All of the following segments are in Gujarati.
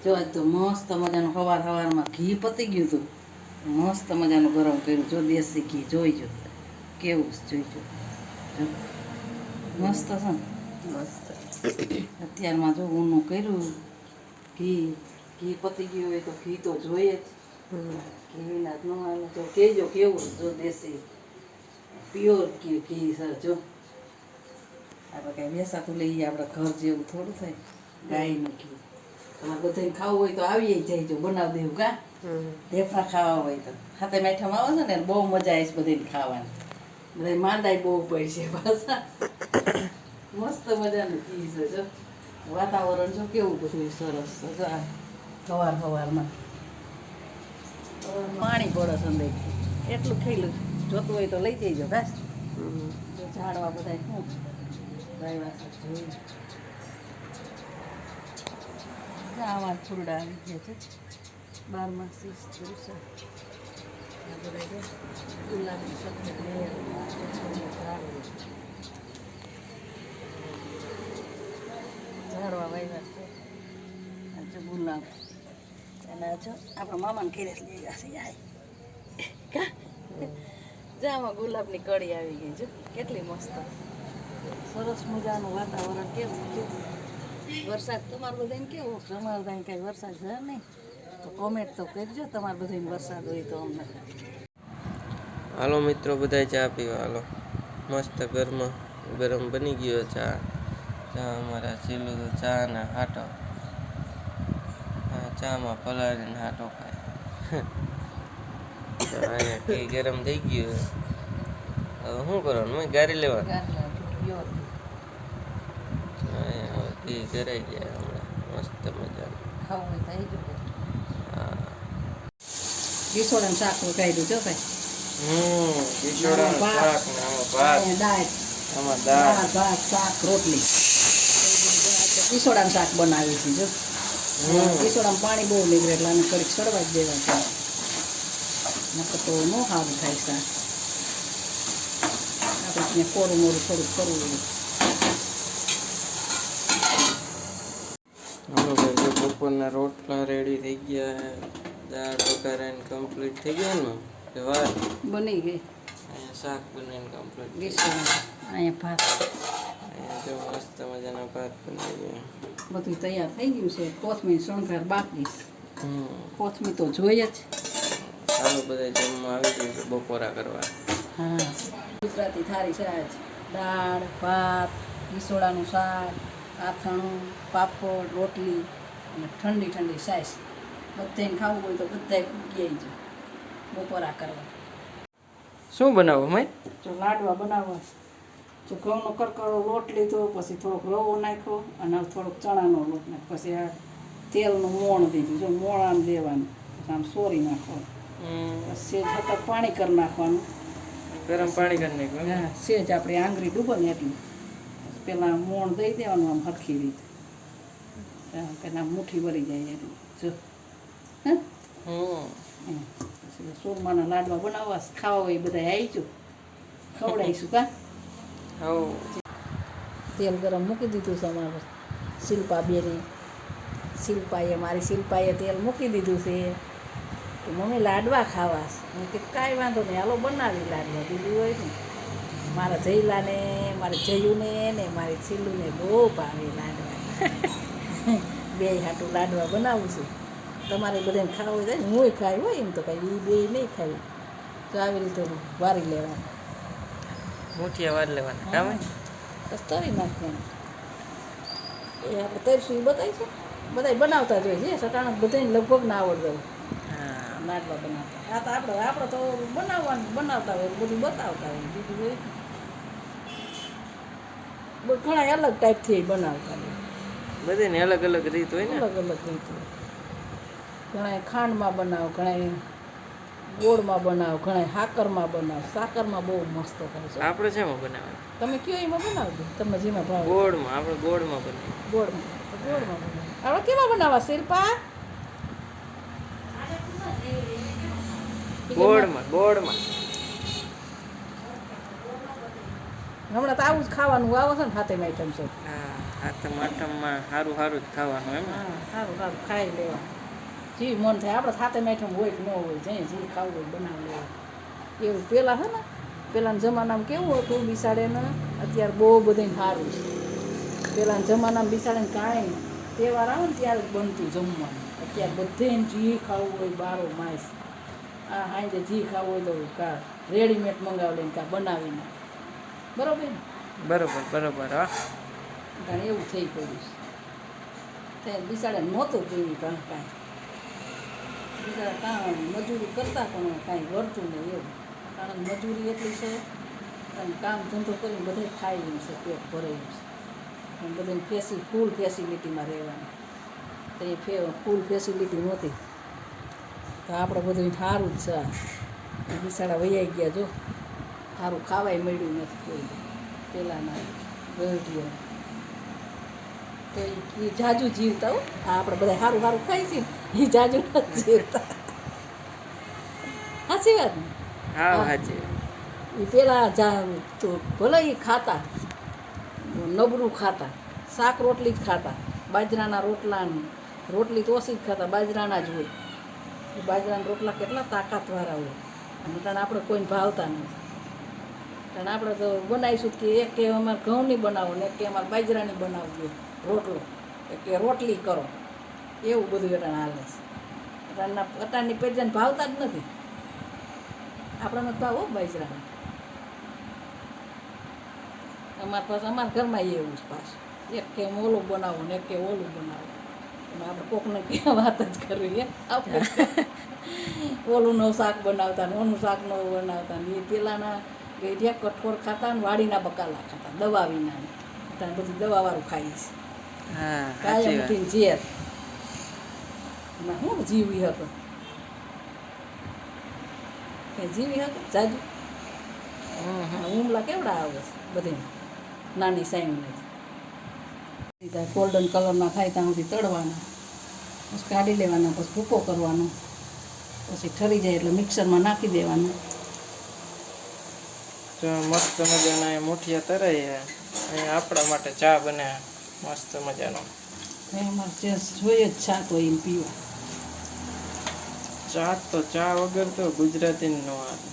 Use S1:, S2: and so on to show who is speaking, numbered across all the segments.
S1: જો આજ તો મસ્ત મજાનું સવારમાં ઘી પતી ગયું હતું. મસ્ત મજાનું ગરમ કર્યું. જો દેશી ઘી જોઈજો કેવું જોઈજો. જો મસ્ત છે ને મસ્ત. અત્યારમાં જો ઊનું કર્યું ઘી પતી ગયું હોય તો ઘી તો જોઈએ જ. ઘી વિના જ ન હાલે. જો કહેજો કેવું જો દેશી પ્યોર ઘી છે. જો આપણે કાંઈ વેસાતું લઈએ, આપણે ઘર જેવું થોડું થાય. ગાયનું ઘી તમારે બધાને ખાવું હોય તો આવી જાય. જો બનાવી દેવું કા ઢેફા ખાવા હોય તો હાથે મેઠામાં આવે છે ને બહુ મજા આવે છે બધાને ખાવાની. બધા માંદાય બહુ પડશે પાછા. મસ્ત મજાનું ઘી છે. જો વાતાવરણ જો કેવું બધું સરસ છે. જો આ સવારમાં પાણી પડે સંદેશ એટલું થયેલું. જોતું હોય તો લઈ જઈજો બસ. ઝાડવા બધા શું વાવ્યા છે જોઈ. આવા ફૂલડા આવી ગયા છે. 12 માસી ગુલાબી સફેદ ઝાડવા વાવ્યા છે. આજે ગુલાબ એના જો આપણા મામાને ઘેરે લઈ જશે. જો આમાં ગુલાબની કળી આવી ગઈ. જો કેટલી મસ્ત સરસ મજાનું વાતાવરણ. કેવું વરસાદ તમારે બધાને કેવો? અમારે ત્યાં કાંઈ વરસાદ છે નહીં તો કોમેન્ટ તો કરજો તમારે બધાને વરસાદ હોય તો અમને.
S2: હાલો મિત્રો બધા ચા પીવા હાલો. મસ્ત ગરમ બની ગયો ચા. ચા અમારા સીલું ચા ના હાટો ચામાં પલાળીને હાટો ખાય. તો અહીંયા ઘી ગરમ થઈ ગયું. હવે શું કરવાનું? ગારી લેવાનું. ઘી ગરાઈ ગયા હમણાં મસ્ત મજા.
S1: ખાવું હોય તો આવી જવું. હા ગીસોડાનું શાક કાઢ્યું જો ભાઈ.
S2: ગીસોડાનું શાક ને આમાં ભાત. આમાં દાળ
S1: ભાત શાક રોટલી. ગીસોડાનું શાક બનાવી છે. જો ગીસોડામાં પાણી બહુ નીકળે એટલે આને કડીક સડવા જ દેવા છે. નકર તો ન સારું થાય શાક. આપણે કોરું મોરું થોડુંક કરવું હોય.
S2: હાલો ભાઈ બપોરના રોટલા રેડી થઈ ગયા. દાળ વઘારાઈને કમ્પ્લીટ થઈ ગયા ને કે વાર
S1: બની ગઈ.
S2: અહીંયા શાક બનાવીને કમ્પ્લીટ.
S1: અહીંયા ભાત.
S2: અહીંયા જો મસ્ત મજાના ભાત બની ગયા.
S1: બધું તૈયાર થઈ ગયું છે. કોથમીર શણગાર બાકી. કોથમીર તો જોઈએ જ.
S2: ચાલો બધા જમવા આવી ગયું છે બપોરા કરવા.
S1: હા ગુજરાતી થાળી છે આજ. દાળ ભાત ગીસોડાનું શાક આથાણું પાપડ રોટલી અને ઠંડી ઠંડી છાશ. બધાને ખાવું હોય તો બધાય પૂગી જાય બપોરા કરવા.
S2: શું બનાવો મેં?
S1: જો લાડવા બનાવવા. જો ઘઉંનો કરકરો લોટ લીધો, પછી થોડોક રવો નાખ્યો અને થોડોક ચણાનો લોટ નાખ્યો. પછી આ તેલનું મોણ દીધું. જો મોણ દેવાનું પછી આમ સોરી નાખવાનું. સેજ હતા પાણી કરી નાખવાનું.
S2: ગરમ પાણી કરી નાખવાનું.
S1: હા સેજ આપણે આંગળી ડૂબે ને એટલું પેલા મોણ દઈ દેવાનું આમ હરખી રીતે. પેલા મુઠ્ઠી ભરી જાય એટલું. જો પછી સુરમાના લાડવા બનાવવા ખાવા હોય બધા આવી ખવડાવીશું કા. તેલ ગરમ મૂકી દીધું છે અમારે શિલ્પા બેને. મારી શિલ્પાએ તેલ મૂકી દીધું છે કે મમ્મી લાડવા ખાવા. હું કે કાંઈ વાંધો નહીં હાલો બનાવી લાડવા. દીધું હોય ને મારા જયલાને મારા જયુને ને મારી શીલુને બહુ ભાવે લાડવા. બે હાટું લાડવા બનાવું છું. તમારે બધાને ખાવું જાય ને હું ખાઈ હોય એમ તો કાંઈ એ બે નહીં ખાવી. તો આવી રીતે વારી લેવાનું.
S2: મુઠિયા વાર લેવાના કામ
S1: બસ તરી નાખવાનું. એ આપણે તરીશું એ બતાવીશું. બધા બનાવતા જોઈએ છે. સટાણા બધાને લગભગ ના આવડતું લાડવા બનાવતા. આ તો આપણે તો બનાવતા હોય બધું બતાવતા હોય. બીજું હોય ઘણા અલગ ટાઈપથી બનાવતા હોય.
S2: બધાને અલગ અલગ રીત હોય ને.
S1: અલગ અલગ રીત હોય. ઘણા ખાંડમાં બનાવ, ઘણા ગોળમાં બનાવ, ઘણા સાકરમાં બનાવ. સાકરમાં બહુ મસ્ત થાય છે.
S2: આપણે શેમાં બનાવવાનું?
S1: તમે કયો એમાં બનાવજો. તમે જેમાં ભાવે.
S2: ગોળમાં. આપણે ગોળમાં બનાવીએ.
S1: ગોળમાં બનાવ. આપણે કેવા બનાવવા શિલ્પા?
S2: ગોળમાં.
S1: હમણાં તો આવું જ ખાવાનું આવે છે ને હાથે આઈટમ છે.
S2: હા આઠમ આઠમમાં સારું સારું જ ખાવાનું એમ ને?
S1: હા સારું સારું ખાઈ લેવા જી મન થાય આપણે સાથે મેઠમ હોય કે ન હોય જઈ જે ખાવું હોય બનાવી લેવું એવું પહેલાં છે ને પહેલાંના જમાનામાં કેવું હતું બિસાડેને અત્યારે બહુ બધું સારું છે પહેલાંના જમાનામાં બિસાડેને કાંઈ તહેવાર આવે ને ત્યારે જ બનતું જમવાનું અત્યારે બધાને જી ખાવું હોય બારો માસ આ સાંજે જી ખાવું હોય તો કા રેડીમેડ મંગાવી લઈને કાં બનાવીને બરાબર ને
S2: બરોબર બરોબર હા
S1: કારણ એવું થઈ પડ્યું છે બિસાડે નહોતું પીવું કાંઈ કાંઈ બિચારા કામ મજૂરી કરતા પણ કાંઈ વળતું નહીં એવું કારણ મજૂરી એટલી છે અને કામ ધંધો કરીને બધે ખાઈ એમ છે પેટ ભરે એમ છે અને બધાને ફૂલ ફેસિલિટીમાં રહેવાનું તો એ ફૂલ ફેસિલિટી નહોતી તો આપણે બધું સારું જ છે આ બિસાડા વૈયા ગયા જો સારું ખાવાય મળ્યું નથી કોઈ પહેલાંના ગઢીઓ તો એ જાજુ જીવતા હો આ આપણે બધા સારું સારું ખાઈ છીએ એ જાજુ નથી જીવતા સાચી વાત ને
S2: હા સાચી
S1: એ પેલા તો ભલે એ ખાતા નબળું ખાતા શાક રોટલી જ ખાતા બાજરાના રોટલી તો ઓછી જ ખાતા બાજરાના જ હોય એ બાજરાના રોટલા કેટલા તાકાતવાળા હોય અને કારણ આપણે કોઈને ભાવતા નથી કારણ આપણે તો બનાવીશું કે એક કે અમારે ઘઉંની બનાવો ને એક કે અમારે બાજરાની બનાવજો રોટલો એક કે રોટલી કરો એવું બધું અટાણ હાલે છે અટાણની પેઢીને ભાવતા જ નથી આપણને ભાવ હો બાજરાના અમારા ઘરમાં એવું જ પાછું એક કે ઓલું બનાવો ને એક કે ઓલું બનાવો એમાં આપણે કોકને કે વાત જ કરવી આપણે ઓલુંનું શાક બનાવતા ને ઓનું શાક ન બનાવતા ને એ પેલાના ગઈઢિયા કઠોળ ખાતા ને વાડીના બકાલા ખાતા દવા વિના ત્યાં બધું દવાવાળું ખાઈ છે
S2: હા
S1: કાયમ
S2: સાચી વાત
S1: ઉઠીને ઝેર એમાં શું જીવી હતો કે જીવી હતો જાજુ હુમલા કેવડા આવે છે બધી નાની સાઈનને સીધા ગોલ્ડન કલરના થાય ત્યાં સુધી તળવાના પછી કાઢી લેવાના પછી ભૂકો કરવાનો પછી ઠરી જાય એટલે મિક્સરમાં નાખી દેવાનું
S2: તો મસ્ત મજાના એ મુઠિયા તરાઈ અહીંયા આપણા માટે ચા બને મસ્ત મજાનો
S1: અમારે જે જોઈએ જ શાક હોય એમ પીવા
S2: ચા વગર તો ગુજરાતી નો આવે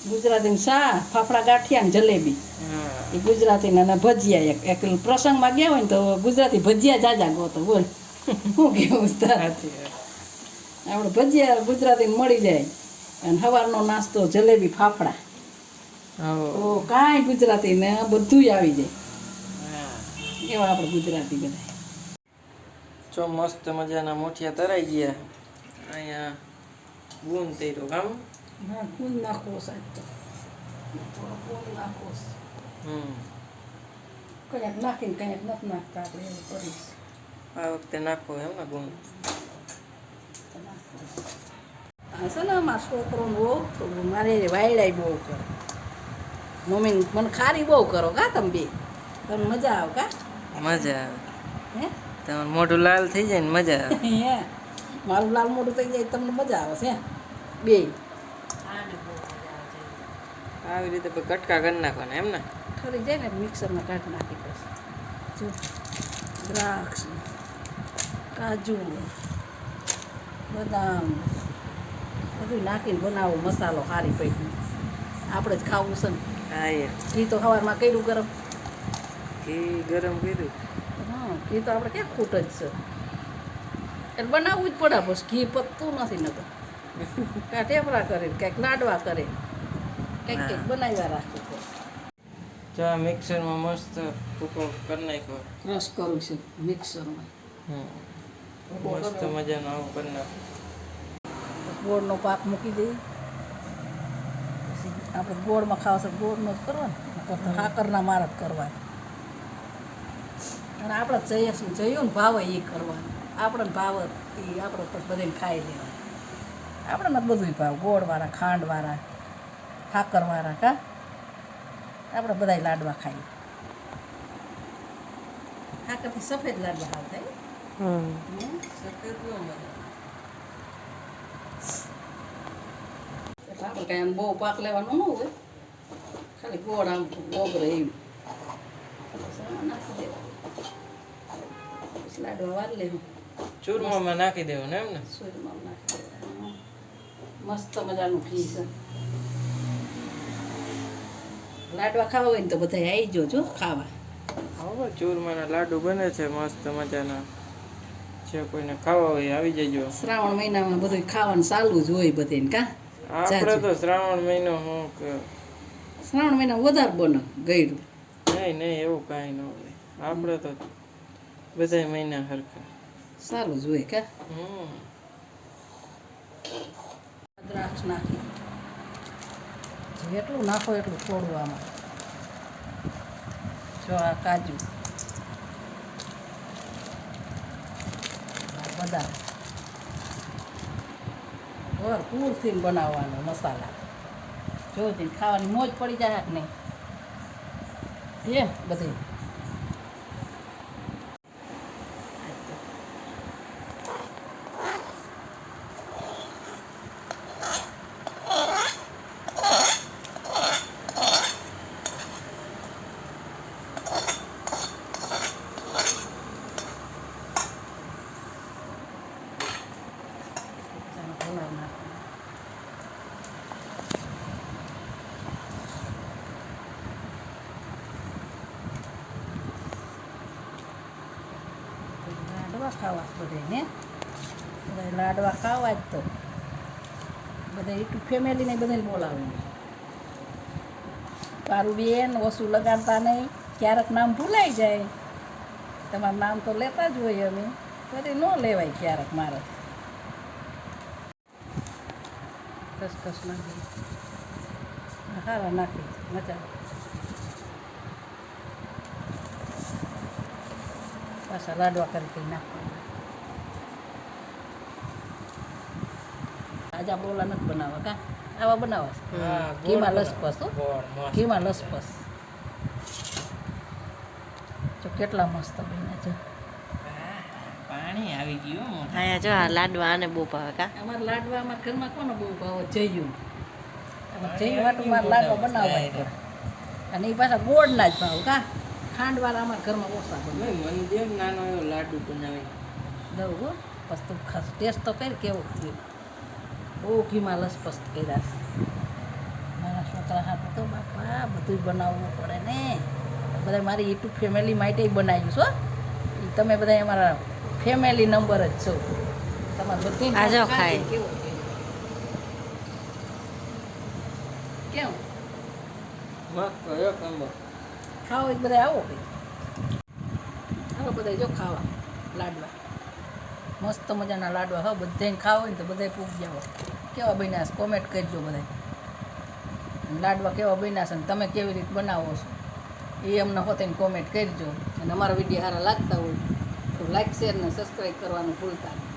S1: ગુજરાતીને શા ફાફડા ગાંઠિયા ને જલેબી
S2: હા
S1: એ ગુજરાતીના અને ભજીયા એક પ્રસંગમાં ગયા હોય ને તો ગુજરાતી ભજીયા જાજા ગોતો બોલ શું કેવું
S2: સાચી વાત
S1: આપણે ભજીયા ગુજરાતીને મળી જાય અને સવારનો નાસ્તો જલેબી ફાફડા તો કાંઈ ગુજરાતી ને બધું આવી જાય એવા આપણે ગુજરાતી બધા
S2: જો મસ્ત મજાના મુઠિયા તરાઈ ગયા અહીંયા ગુણ તૈરો કામ
S1: હા ગુંદ નાખવો સાહેબ તો થોડો ગુંદ નાખવો કંઈક નાખીને કંઈક નથી નાખતા આપણે એવું કરીશ
S2: આ વખતે નાખો એમ ને ગુણ
S1: હા છે ને અમારા છોકરોને બહુ તો મારે વાયડાય બહુ કરે મમ્મી મને ખારી બહુ કરો કા તમે બે તમને મજા આવે કા
S2: મજા આવે
S1: હે
S2: તમારું મોઢું લાલ થઈ જાય ને મજા આવે
S1: હે મારું લાલ મોઢું થઈ જાય તમને મજા આવે છે બે
S2: આવી રીતે પછી કટકા કરી નાખવાના એમ ને
S1: ઠરી જાય ને મિક્સરમાં કાઢી નાખી પછી જો દ્રાક્ષ કાજુ બદામ બધું નાખીને બનાવો મસાલો સારી પૈકી આપણે જ ખાવું છે ને
S2: હા એ
S1: ઘી તો સવારમાં કર્યું ગરમ
S2: ઘી ગરમ કર્યું
S1: હા ઘી તો આપણે ક્યાં ખૂટ જ છે એટલે બનાવવું જ પડે બસ ઘી પતતું નથી નતો કાં ટેપરા કરે કંઈક લાડવા કરે કંઈક કંઈક બનાવ્યા રાખવું પડે
S2: ચા મિક્સરમાં મસ્ત ભૂકો કરી નાખ્યો
S1: ક્રશ કરું છું મિક્સરમાં
S2: મસ્ત મજાનો આવું કરી નાખો
S1: ગોળનો પાક મૂકી દઈએ પછી આપણે ગોળમાં ખાવા ગોળનો જ કરવાનો સાકરના મારા જ કરવાના અને આપણે જયું ને ભાવ એ કરવાનું આપણને ભાવ એ આપણે પછી બધાને ખાઈ લેવાનું આપણને બધું ભાવ ગોળવાળા ખાંડવાળા સાકરવાળા કા આપણે બધાય લાડવા ખાઈએ સાકરથી સફેદ લાડવા ખાવ થાય સફેદ ન મજા એટલે આપણે કાંઈ આમ બહુ પાક લેવાનો ન હોય ખાલી ગોળ આમ ઓગળે એવું નાખી દેવાનું લાડવા વાર લેવું
S2: ચૂરમામાં નાખી દેવું ને એમ ને
S1: સૂરમાં નાખી દેવાનું. મસ્ત મજાનું ઘી છે લાડવા ખાવા હોય ને તો બધા આવી જો ખાવા
S2: હવે ચૂરમાના લાડુ બને છે મસ્ત મજાના જે કોઈને ખાવા હોય આવી જજો
S1: શ્રાવણ મહિનામાં બધું ખાવાનું ચાલુ જ હોય બધાને કા
S2: આપણે તો શ્રાવણ મહિનો હું કે
S1: શ્રાવણ મહિના વધારે બને ગયડું
S2: નહીં નહીં એવું કાંઈ ન હોય આપણે તો બધા મહિના હરખા
S1: ચાલુ જ હોય કા
S2: હમ
S1: દ્રાક્ષ નાખી જેટલું નાખો એટલું થોડું આમાં જો આ કાજુ આ બદામ ભરપૂરથી બનાવવાનો મસાલા જોતી ખાવાની મોજ પડી જાય કે નહીં એ બધી લાડવા ખાવા બધાને બધા લાડવા ખાવા જ તો બધા એટલું ફેમિલીને બધાને બોલાવું મારું બેન ઓછું લગાડતા નહીં ક્યારેક નામ ભૂલાઈ જાય તમારું નામ તો લેતા જ હોય અમે પછી ન લેવાય ક્યારેક મારે ખસખસ નાખી હારા નાખી મજા પાછા લાડવા કરી નાખવાના તાજા બોલા નથી બનાવવા કા આવા બનાવવા
S2: હા,
S1: ઘીમાં
S2: ગોળ
S1: લસપસ હો
S2: ગોળ મસ્ત.
S1: ઘીમાં લસપસ જો કેટલા મસ્ત બન્યા છે
S2: પાણી આવી ગયું હો.
S3: અહીંયા જો આ લાડવા આને બહુ ભાવે કા
S1: અમારા લાડવા અમારા ઘરમાં કોને બહુ ભાવે જયું જયું વાટું મારા લાડવા બનાવવા જ પડે અને એ પાછા ગોળના જ ભાવ કા ખાંડવાળા અમારા ઘરમાં ઓછા બને
S2: મેં મંદિર નાનો એવો લાડુ બનાવી
S1: દઉં હો બસ તું ખાસ ટેસ્ટ તો કરી કેવો થયું બહુ ઘીમાં લસપસ કર્યા છે મારા છોકરા હાથું તો બાપા બધું બનાવવું પડે ને બધા મારી યુટ્યુબ ફેમિલી માટે બનાવ્યું છો એ તમે બધા અમારા ફેમિલી નંબર જ છો તમારે બધી
S3: આ જો ખાય.
S1: કેવું કેમ
S2: મસ્ત એક નંબર
S1: ખાઓ એ બધા આવો ભાઈ હાલો બધા જો ખાવા લાડવા મસ્ત મજાના લાડવા હા બધાને ખાવા હોય ને તો બધાય પૂગ જાઓ કેવા બન્યા છે કોમેન્ટ કરજો બધા લાડવા કેવા બન્યા છે ને તમે કેવી રીતે બનાવો છો એ અમને હોતે કોમેન્ટ કરજો અને અમારા વિડીયો સારા લાગતા હોય તો લાઈક શેર ને સબસ્ક્રાઈબ કરવાનું ભૂલતા નહીં